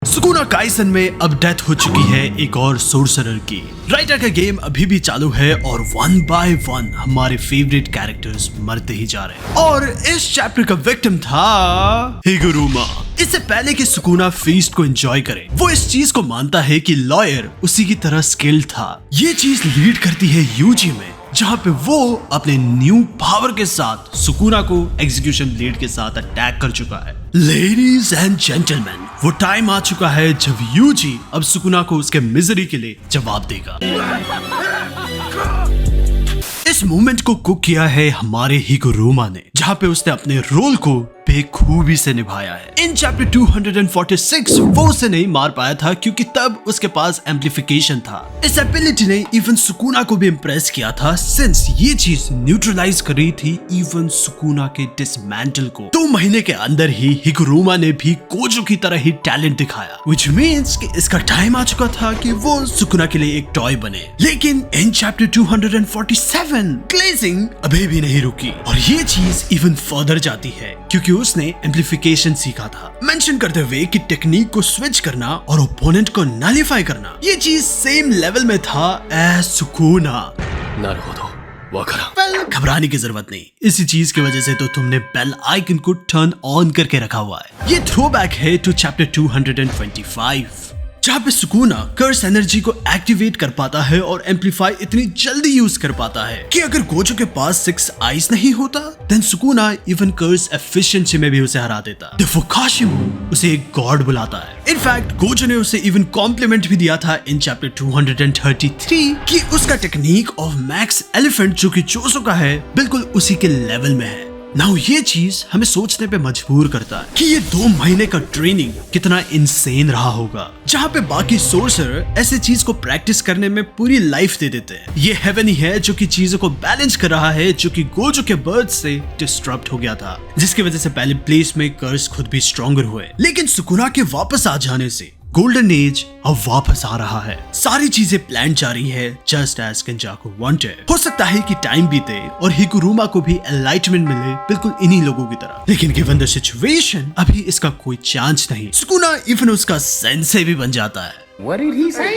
Sukuna Kaisen में अब death हो चुकी है एक और सोर्सरर की। राइटर का गेम अभी भी चालू है और 1 बाय 1 हमारे फेवरेट कैरेक्टर्स मरते ही जा रहे हैं। और इस चैप्टर का विक्टिम था हिगुरुमा। इससे पहले कि सुकुना फीस्ट को एंजॉय करे, वो इस चीज को मानता है कि लॉयर उसी की तरह स्किल्ड था। ये चीज लीड करती है यूजी में, जहाँ पे वो अपने न्यू पावर के साथ सुकुना को एग्जीक्यूशन ब्लेड के साथ अटैक कर चुका है। लेडीज एंड जेंटलमैन, वो टाइम आ चुका है जब यूजी अब सुकुना को उसके मिजरी के लिए जवाब देगा। इस मोमेंट को कुक किया है हमारे हिगुरुमा ने, जहाँ पे उसने अपने रोल को बेखूबी से निभाया है। इन चैप्टर 246 वो उसे नहीं मार पाया था क्योंकि तब उसके पास एम्प्लीफिकेशन था। इस एबिलिटी ने इवन सुकुना को भी इम्प्रेस किया था, सिंस ये चीज न्यूट्रलाइज कर रही थी इवन सुकुना के डिसमेंटल को। 2 महीने के अंदर ही हिगुरुमा ने भी गोजो की तरह ही टैलेंट दिखाया, व्हिच मींस कि इसका टाइम आ चुका था कि वो सुकुना के लिए एक टॉय बने। लेकिन इन चैप्टर 247 ग्लेजिंग अभी भी नहीं रुकी और ये चीज इवन फर्दर जाती है क्योंकि उसने एम्प्लीफिकेशन सीखा था, मेंशन करते हुए कि टेक्निक को स्विच करना और ओपोनेंट को नलिफाई करना, ये चीज सेम लेवल में था एज सुकुना। वेल, घबराने की जरूरत नहीं, इसी चीज की वजह से तो तुमने बेल आइकन को टर्न ऑन करके रखा हुआ है। ये थ्रोबैक है टू चैप्टर 225, जहाँ पे सुकुना कर्स एनर्जी को एक्टिवेट कर पाता है और एम्पलीफाई इतनी जल्दी यूज कर पाता है कि अगर गोजो के पास 6 आईज नहीं होता, देन सुकुना इवन कर्स एफिशिएंसी में भी उसे हरा देता। द फुकाशिमो उसे एक गॉड बुलाता है। इनफैक्ट गोजो ने उसे इवन कॉम्प्लीमेंट भी दिया था इन चैप्टर 233 कि उसका टेक्निक ऑफ मैक्स एलिफेंट जो कि चोसो का है बिल्कुल उसी के लेवल में है। नाउ ये चीज हमें सोचने पे मजबूर करता है कि ये 2 महीने का ट्रेनिंग कितना इंसेन रहा होगा, जहाँ पे बाकी सोर्सर ऐसे चीज को प्रैक्टिस करने में पूरी लाइफ दे देते हैं। ये हेवन ही है जो कि चीजों को बैलेंस कर रहा है, जो कि गोजो के बर्थ से डिस्टर्ब हो गया था, जिसकी वजह से पहले प्लेस में कर्स खुद भी स्ट्रॉन्गर हुए। लेकिन सुकुना के वापस आ जाने से गोल्डन एज अब वापस आ रहा है। सारी चीजें प्लान जारी है जस्ट एज केंजाकू वांटेड। हो सकता है कि टाइम बीते और हिगुरुमा को भी एनलाइटमेंट मिले बिल्कुल इन्हीं लोगों की तरह, लेकिन गिवन द सिचुएशन अभी इसका कोई चांस नहीं। सुकुना इवन उसका सेंसे भी बन जाता है। What did he say?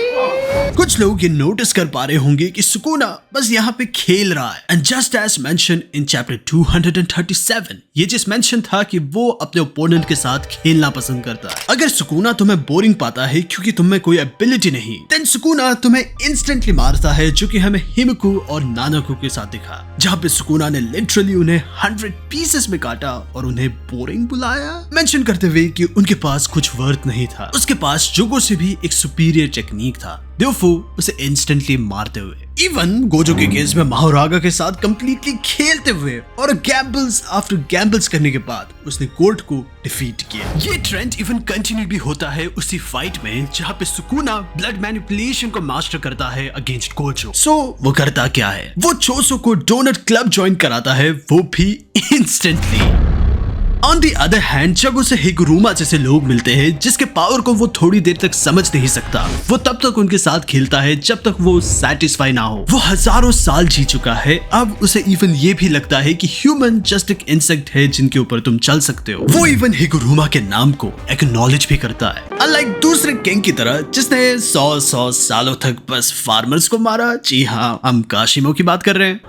कुछ लोग ये नोटिस कर पा रहे होंगे कि सुकुना बस यहाँ पे खेल रहा है। And just as mention in chapter 237, ये जिस मेंशन था कि वो अपने ओपोनेंट के साथ खेलना पसंद करता है। अगर सुकुना तुम्हें बोरिंग पाता है क्योंकि तुम्हें कोई एबिलिटी नहीं, देन सुकुना तुम्हें इंस्टेंटली मारता है, जो कि हमें हिमकू और नानाकू के साथ दिखा, जहाँ पे सुकुना ने लिटरली उन्हें 100 पीसेस में काटा और उन्हें बोरिंग बुलाया, मेंशन करते हुए कि उनके पास कुछ वर्थ नहीं था। उसके पास जोगो से भी एक सुपीरियर टेक्निक था, देवफू उसे इंस्टेंटली मारते हुए। इवन गोजो के केस में महारागा के साथ कंप्लीटली खेलते हुए और गैम्बल्स आफ्टर गैम्बल्स करने के बाद उसने कोर्ट को डिफीट किया। ये ट्रेंड इवन कंटिन्यू भी होता है उसी फाइट में, जहाँ पे सुकुना ब्लड मैनिपुलेशन को मास्टर करता है अगेंस्ट गोजो। सो वो करता क्या है, वो चोसो को डोनट क्लब ज्वाइन कराता है, वो भी instantly. On the other hand, जब उसे हिगुरुमा जैसे लोग मिलते हैं जिसके पावर को वो थोड़ी देर तक समझ नहीं सकता, वो तब तक उनके साथ खेलता है जब तक वो सेटिस्फाई ना हो। वो हजारों साल जी चुका है, अब उसे इवन ये भी लगता है कि ह्यूमन जस्ट एक इंसेक्ट है जिनके ऊपर तुम चल सकते हो। वो इवन हिगुरुमा के नाम को एक्नॉलेज भी करता है, अनलाइक दूसरे किंग की तरह जिसने 100 सालों तक बस फार्मर्स को मारा। जी हाँ, हम काशिमो की बात कर रहे हैं।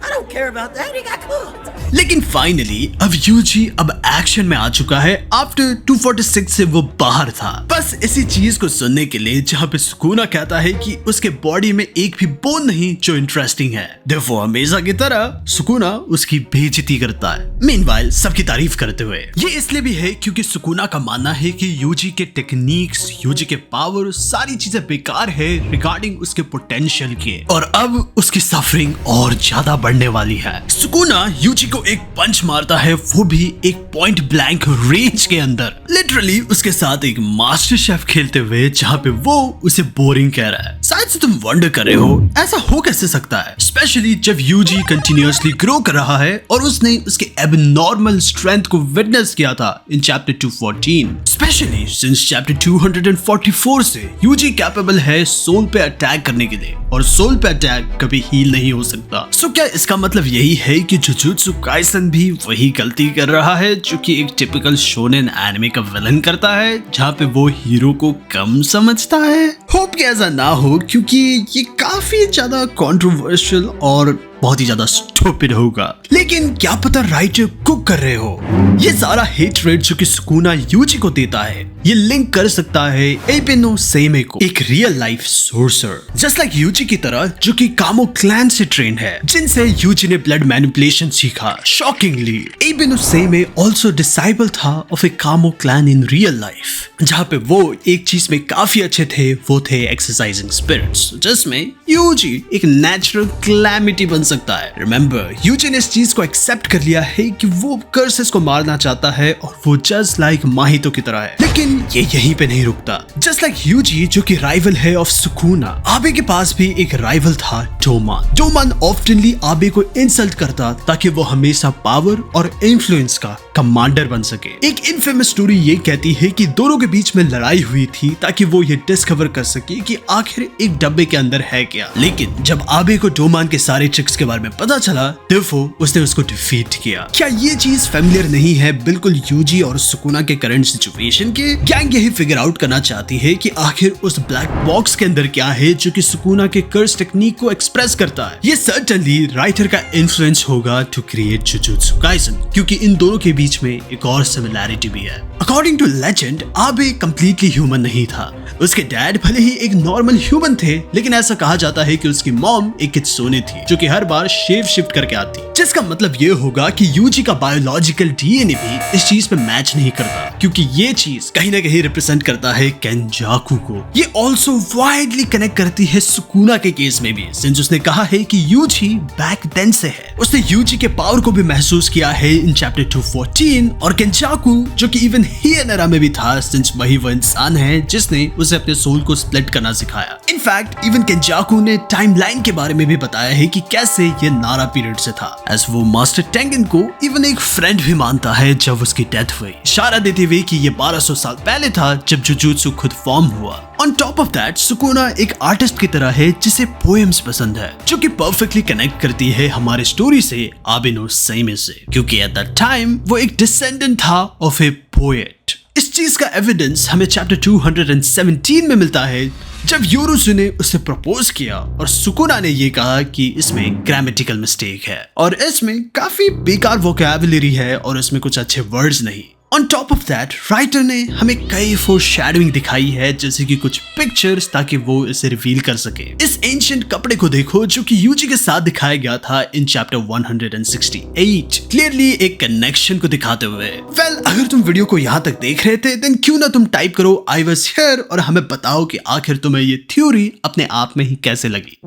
I don't care about that. He got cooked. लेकिन फाइनली अब यूजी अब एक्शन में आ चुका है। आफ्टर 246 से वो बाहर था, बस इसी चीज को सुनने के लिए, जहाँ पे सुकुना कहता है कि उसके बॉडी में एक भी बोन नहीं जो इंटरेस्टिंग है। देखो हमेशा की तरह सुकुना उसकी बेइज्जती करता है, मीनवाइल सबकी तारीफ करते हुए। ये इसलिए भी है क्योंकि सुकुना का मानना है कि यूजी के टेक्निक्स, यूजी के पावर, सारी चीजें बेकार है रिगार्डिंग उसके पोटेंशियल के, और अब उसकी सफरिंग और ज्यादा बढ़ने वाली है। सुकुना यूजी को एक पंच मारता है, वो भी एक पॉइंट ब्लैंक रेंज के अंदर, लिटरली उसके साथ एक मास्टर शेफ खेलते हुए, जहाँ पे वो उसे बोरिंग कह रहा है। शायद से तुम वंडर कर रहे हो ऐसा हो कैसे सकता है, स्पेशली जब यूजी कंटिन्यूअसली ग्रो कर रहा है और उसने उसके एबनॉर्मल स्ट्रेंथ को विटनेस किया था in chapter 214, specially since chapter 244 से यूजी कैपेबल है सोल पे अटैक करने के लिए और सोल पे अटैक कभी हील नहीं हो सकता। सो क्या इसका मतलब यही है कि जुजुत्सु काइसन भी वही गलती कर रहा है जो कि एक टिपिकल शोनेन एनिमे का विलन करता है, जहाँ पे वो हीरो को कम समझता है? होप कि ऐसा ना हो, क्योंकि ये काफी ज्यादा कंट्रोवर्शियल और बहुत ही ज्यादा स्टूपिड होगा। लेकिन क्या पता राइटर कुक कर रहे हो ये सारा हेटरेट जो कि सुकुना यूजी को देता है, ये लिंक कर सकता है एबे नो सेइमे को, एक real life sorcerer just like Yuji की तरह, जो कि कामो क्लैन से ट्रेन है, जिनसे यूजी ने ब्लड मैनिपुलेशन सीखा। शॉकिंगली एबे नो सेइमे आल्सो डिसाइबल था ऑफ ए कामो क्लैन इन रियल लाइफ, जहाँ पे वो एक चीज में काफी अच्छे थे, वो थे एक्सरसाइजिंग स्पिरिट्स, जिसमें यूजी एक नेचुरल क्लैमिटी बन सकता है। रिमेंबर, यूजी ने इस चीज को एक्सेप्ट कर लिया है कि वो कर्सेस को मारना चाहता है और वो जस्ट लाइक माहितो की तरह है। लेकिन ये यहीं पे नहीं रुकता। जस्ट लाइक यूजी जो कि राइवल है ऑफ सुकुना, आबे के पास भी एक राइवल था, डोमान। डोमान ऑफ्टनली आबे को इंसल्ट करता ताकि वो हमेशा पावर और इन्फ्लुएंस का कमांडर बन सके। एक इनफेमस स्टोरी ये कहती है कि दोनों के बीच में लड़ाई हुई थी ताकि वो ये डिस्कवर कर सके कि आखिर एक डब्बे के अंदर है क्या। लेकिन जब आबे को डोमान के सारे ट्रिक्स के बारे में पता चला, तो उसने उसको डिफीट किया। क्या ये चीज फेमिलियर नहीं है बिल्कुल यूजी और सुकुना के करंट सिचुएशन के? गैंग यही फिगर आउट करना चाहती है कि आखिर उस ब्लैक बॉक्स के अंदर क्या है जो कि सुकुना के कर्स टेक्निक को एक्सप्रेस करता है। ये सर्टेनली राइटर का इन्फ्लुएंस होगा टू क्रिएट जुजुत्सु काइसन, क्योंकि इन दोनों के बीच में एक और सिमिलैरिटी भी है। According to legend, Abe completely human नहीं था। उसके डैड भले ही एक नॉर्मल ह्यूमन थे, लेकिन ऐसा कहा जाता है कि उसकी मॉम एक कित्सुने थी जो कि हर बार शेव शिफ्ट करके आती, जिसका मतलब ये होगा कि यूजी का बायोलॉजिकल डीएनए भी इस चीज पे मैच नहीं करता, क्योंकि ये चीज कहीं ना कहीं रिप्रेजेंट करता है केंजाकू को। ये ऑल्सो वाइडली कनेक्ट करती है सुकुना के केस में भी, सिंस उसने कहा है कि यूजी बैक देन से है। उसने यूजी के पावर को भी महसूस किया है इन चैप्टर 214, और केंजाकू जो कि इवन हियनरा में भी था, सिंस वही वो इंसान है जिसने उसे अपने सोल को स्प्लिट करना सिखाया। इनफैक्ट इवन केंजाकू ने टाइमलाइन के बारे में भी बताया है कि कैसे ये नारा पीरियड से था, एज वो मास्टर टेंगन को इवन एक फ्रेंड भी मानता है जब उसकी डेथ हुई, इशारा देते हुए कि ये 1200 साल पहले था जब जुजुत्सु खुद फॉर्म हुआ। On top of that, Sukuna एक आर्टिस्ट की तरह है जिसे पोएम्स पसंद है, जो कि परफेक्टली कनेक्ट करती है हमारे स्टोरी से, आबे नो सेइमे से, क्योंकि एट दैट टाइम वो एक डिसेंडेंट था ऑफ ए पोएट। इस चीज का एविडेंस हमें चैप्टर 217 में मिलता है, जब योरुसु ने उसे प्रपोज किया और सुकुना ने ये कहा कि इसमें ग्रामेटिकल मिस्टेक है और इसमें काफी बेकार वोकैबुलरी है और इसमें कुछ अच्छे वर्ड्स नहीं। On top of that, writer ने हमें कई फोरशैडोइंग दिखाई है, जैसे कि कुछ पिक्चर्स, ताकि वो इसे रिवील कर सके। इस एंशिएंट कपड़े को देखो जो कि यूजी के साथ दिखाया गया था इन चैप्टर 168, क्लियरली एक कनेक्शन को दिखाते हुए। अगर तुम वीडियो को यहाँ तक देख रहे थे, देन क्यों ना तुम टाइप करो आई वाज हियर और हमें बताओ कि आखिर तुम्हें ये थ्योरी अपने आप में ही कैसे लगी।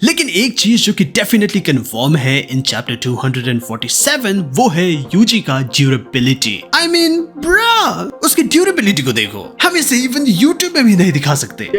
लेकिन एक चीज जो कि डेफिनेटली कंफर्म है इन चैप्टर 247, वो है यूजी का ड्यूरेबिलिटी। आई मीन ब्रा, उसकी ड्यूरेबिलिटी को देखो, हम इसे इवन यूट्यूब में भी नहीं दिखा सकते।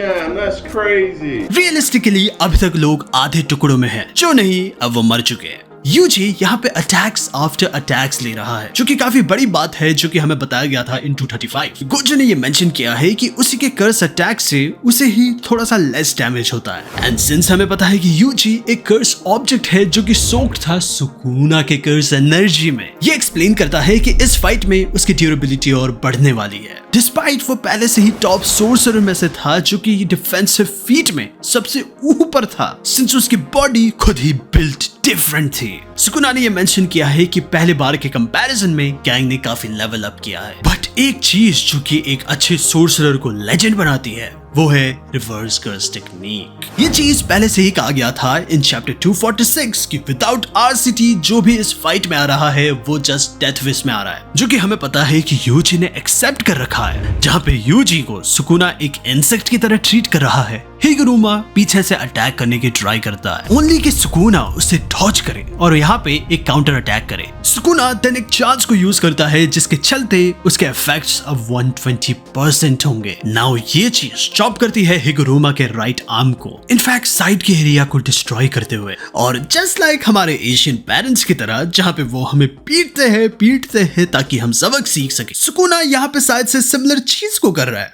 रियलिस्टिकली अभी तक लोग आधे टुकड़ों में हैं, जो नहीं अब वो मर चुके हैं। यूजी यहाँ पे अटैक्स आफ्टर अटैक्स ले रहा है, जो कि काफी बड़ी बात है, जो कि हमें बताया गया था इन 235। गोजो ने ये मेंशन किया है कि उसी के कर्स अटैक से उसे ही थोड़ा सा लेस डैमेज होता है। एंड सिंस हमें पता है कि यूजी एक कर्स ऑब्जेक्ट है जो कि सोक्ड था सुकुना के कर्स एनर्जी में, ये एक्सप्लेन करता है कि इस फाइट में उसकी ड्यूरेबिलिटी और बढ़ने वाली है, डिस्पाइट वो पहले से ही टॉप सोर्सर में से था, जो कि डिफेंसिव फीट में सबसे ऊपर था, सिंस उसकी बॉडी खुद ही बिल्ट डिफरेंट थी। सुकुना ने ये मेंशन किया है कि पहले बार के कंपैरिजन में गैंग ने काफी लेवल अप किया है, बट एक चीज जो कि एक अच्छे सोर्सरर को लेजेंड बनाती है, वो है रिवर्स कर्स टेक्निक। ये चीज पहले से ही कहा गया था इन चैप्टर 246 कि विदाउट आरसीटी जो भी इस फाइट में आ रहा है वो जस्ट डेथ विश में आ रहा है, जो कि हमें पता है कि यूजी ने एक्सेप्ट कर रखा है, जहाँ पे यूजी को सुकुना एक इंसेक्ट की तरह ट्रीट कर रहा है। हिगुरुमा पीछे से अटैक करने की ट्राई करता है, ओनली कि सुकुना उसे डॉज करे और यहाँ पे एक काउंटर अटैक करे। सुकुना देन एक चांस को यूज करता है जिसके चलते उसके इफेक्ट्स अब 120% होंगे। नाउ ये चीज चॉप करती है हिगुरुमा के राइट आर्म को, इनफैक्ट साइड के एरिया को डिस्ट्रॉय करते हुए। और जस्ट लाइक हमारे एशियन पेरेंट्स की तरह जहाँ पे वो हमें पीटते हैं ताकि हम सबक सीख सके, सुकुना यहाँ पे शायद से सिमिलर चीज को कर रहा है।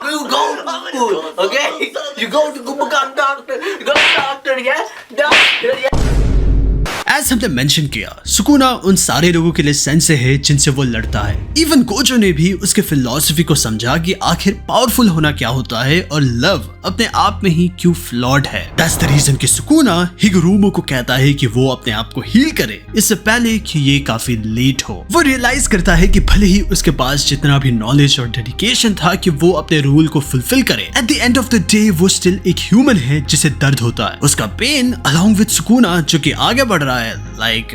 You go to school, okay? You go to doctor. You go to doctor, yeah? Doctor, yeah? As हमने मेंशन किया, सुकुना उन सारे लोगों के लिए सेंसे है जिनसे वो लड़ता है। इवन गोजो ने भी उसके फिलॉसफी को समझा कि आखिर पावरफुल होना क्या होता है और लव अपने आप में ही क्यों फ्लॉड है। दैट्स द रीजन कि सुकुना हिगुरुमो को कहता है कि वो अपने आप को हील करे इससे पहले कि ये काफी लेट हो। वो रियलाइज करता है कि भले ही उसके पास जितना भी नॉलेज और डेडिकेशन था कि वो अपने रूल को फुलफिल करे, at the end of the day वो स्टिल एक ह्यूमन है जिसे दर्द होता है। उसका पेन अलोंग विद सुकुना जो कि आगे बढ़ रहा है, लाइक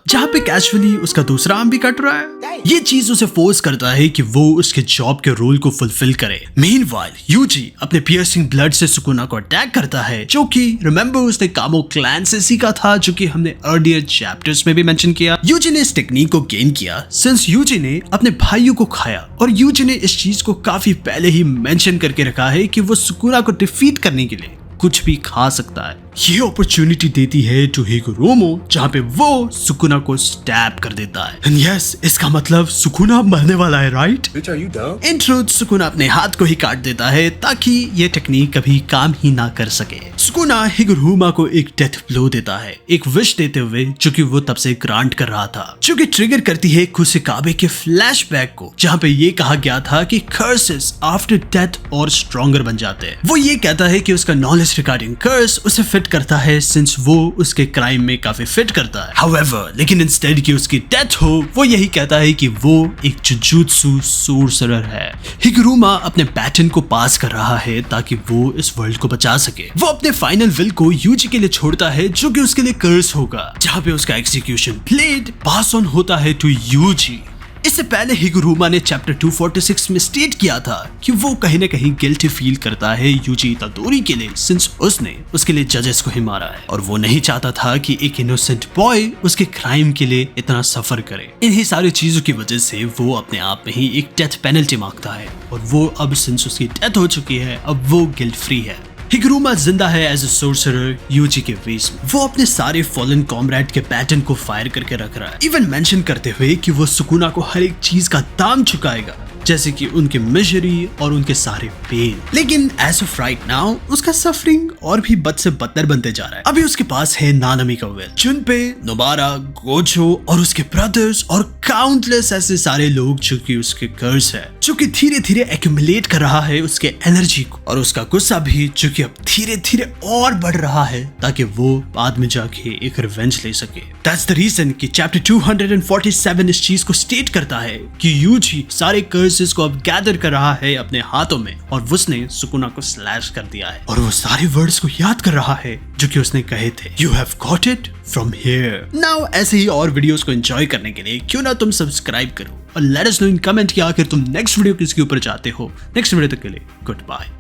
जहाँ पे कैजुअली उसका दूसरा आर्म भी कट रहा है। ये चीज उसे फोर्स करता है कि वो उसके जॉब के रोल को फुलफिल करे। मीनवाइल यूजी अपने पियर्सिंग ब्लड से सुकुना को अटैक करता है, जो कि रिमेंबर उसने कामो क्लैन से सीखा था, जो कि हमने अर्लियर चैप्टर्स में भी मेंशन किया। यूजी ने इस टेक्निक को गेन किया सिंस यूजी ने अपने भाइयों को खाया, और यूजी ने इस चीज को काफी पहले ही मेंशन करके रखा है कि वो सुकुना को डिफीट करने के लिए कुछ भी खा सकता है। ये अपॉर्चुनिटी देती है टू हिगुरुमो जहाँ पे वो सुकुना को स्टैब कर देता है। एंड यस, इसका मतलब सुकुना मरने वाला है, राइट? इन ट्रूथ सुकुना अपने हाथ को ही काट देता है ताकि ये टेक्निक कभी काम ही ना कर सके। सुकुना हिगुरुमा को एक डेथ ब्लो देता है, एक विश देते हुए जो कि वो तब से ग्रांट कर रहा था, जो कि ट्रिगर करती है कुसेकाबे के फ्लैशबैक को, जहाँ पे ये कहा गया था कि कर्सेस आफ्टर डेथ और स्ट्रॉन्गर बन जाते हैं। वो ये कहता है कि उसका नॉलेज रिगार्डिंग कर्स उसे फिट करता है सिंस वो उसके क्राइम में काफी फिट करता है। हाउएवर, लेकिन इंस्टेड कि उसकी डेथ हो, वो यही कहता है कि वो एक जुजुत्सु सोर्सरर है। हिगुरुमा अपने पैटर्न को पास कर रहा है ताकि वो इस वर्ल्ड को बचा सके। वो अपने फाइनल विल को यूजी के लिए छोड़ता है जो कि उसके लिए कर्स होगा, जहाँ पे उसका एग्जीक्यूशन ब्लेड पास ऑन होता है टू यूजी। इससे पहले हिगुरुमा ने चैप्टर 246 में स्टेट किया था कि वो कहीं ना कहीं गिल्टी फील करता है यूजी इतादोरी के लिए सिंस उसने उसके लिए जजेस को ही मारा है, और वो नहीं चाहता था कि एक इनोसेंट बॉय उसके क्राइम के लिए इतना सफर करे। इन्हीं सारी चीजों की वजह से वो अपने आप में ही एक डेथ पेनल्टी मांगता है, और वो अब सिंस उसकी डेथ हो चुकी है अब वो गिल्ट फ्री है। हिगुरुमा जिंदा है एज ए सोर्सरर यूजी के वेस में। वो अपने सारे फॉलन कॉमरेड के पैटर्न को फायर करके रख रहा है, इवन मेंशन करते हुए कि वो सुकुना को हर एक चीज का दाम चुकाएगा, जैसे कि उनके मिजरी और उनके सारे पेन। लेकिन एज ऑफ राइट नाउ उसका सफरिंग और भी बद से बदतर बनते जा रहा है। अभी उसके पास है नानामी का विल, जुनपे, नोबारा, गोजो और उसके ब्रदर्स और काउंटलेस ऐसे सारे लोग जो कि उसके कर्स है, जो कि धीरे धीरे एक्यूमुलेट कर रहा है उसके एनर्जी को, और उसका गुस्सा भी जो कि अब धीरे धीरे और बढ़ रहा है ताकि वो बाद में जाके एक रिवेंज ले सके। दैट्स द रीजन कि चैप्टर 247 इस चीज को स्टेट करता है कि यूजी सारे कर्सेस को अब गैदर कर रहा है अपने हाथों में, और उसने सुकुना को स्लैश कर दिया है, और वो सारे वर्ड्स को याद कर रहा है जो कि उसने कहे थे, you have got it from here. Now ऐसे ही और वीडियोस को एंजॉय करने के लिए क्यों ना तुम सब्सक्राइब करो और let us know in comment कि आखिर तुम नेक्स्ट वीडियो किसके ऊपर चाहते हो। नेक्स्ट वीडियो तक के लिए गुड बाय।